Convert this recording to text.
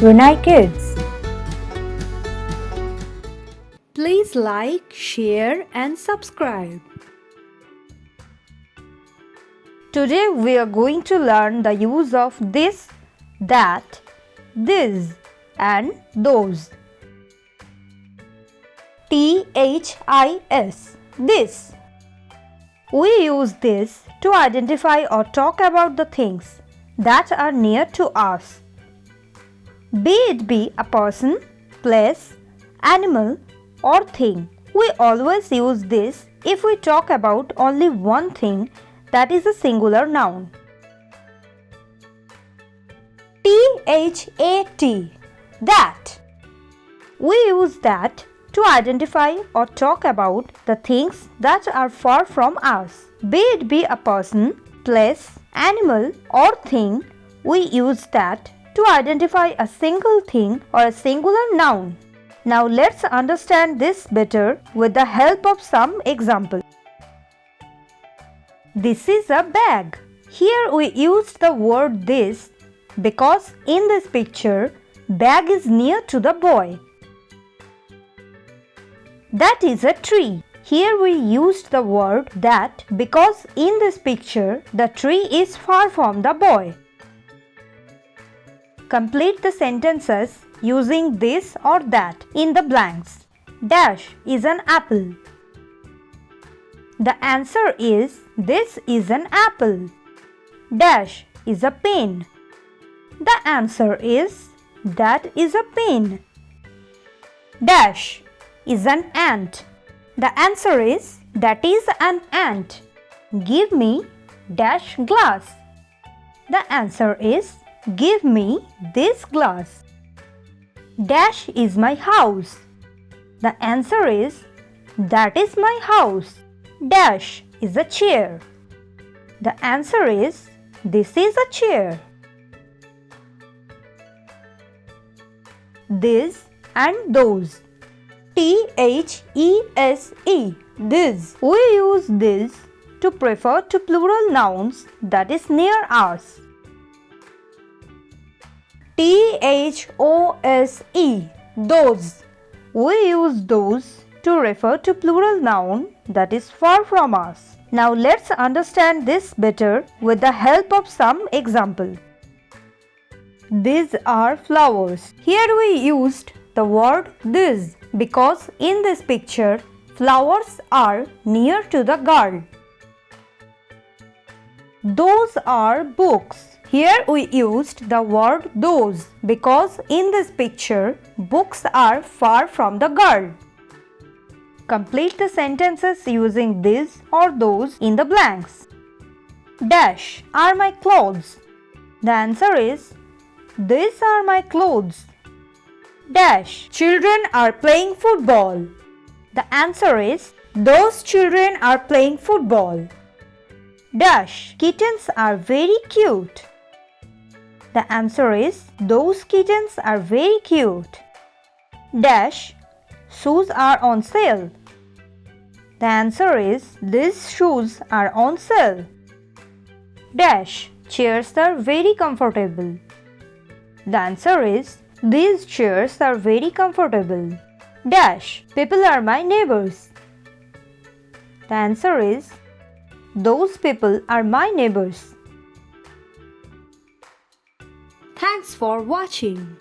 Runaikids. Please like, share and subscribe. Today we are going to learn the use of this, that, this and those. THIS, this. We use this to identify or talk about the things that are near to us. Be it be a person, place, animal or thing. We always use this if we talk about only one thing that is a singular noun. THAT, that. We use that to identify or talk about the things that are far from us. Be it be a person, place, animal or thing, we use that to identify a single thing or a singular noun. Now let's understand this better with the help of some example. This is a bag. Here we used the word this because in this picture, bag is near to the boy. That is a tree. Here we used the word that because in this picture, the tree is far from the boy. Complete the sentences using this or that in the blanks. Dash is an apple. The answer is this is an apple. Dash is a pen. The answer is that is a pen. Dash is an ant. The answer is that is an ant. Give me dash glass. The answer is give me this glass. Dash is my house. The answer is that is my house. Dash is a chair. The answer is this is a chair. This and those. THESE, this. We use this to refer to plural nouns that is near us. THOSE, those. We use those to refer to plural noun that is far from us. Now let's understand this better with the help of some example. These are flowers. Here we used the word these because in this picture, flowers are near to the girl. Those are books. Here we used the word those because in this picture, books are far from the girl. Complete the sentences using this or those in the blanks. Dash are my clothes. The answer is these are my clothes. Dash children are playing football. The answer is those children are playing football. Dash kittens are very cute. The answer is those kittens are very cute. Dash shoes are on sale. The answer is these shoes are on sale. Dash chairs are very comfortable. The answer is these chairs are very comfortable. Dash people are my neighbors. The answer is those people are my neighbors. Thanks for watching.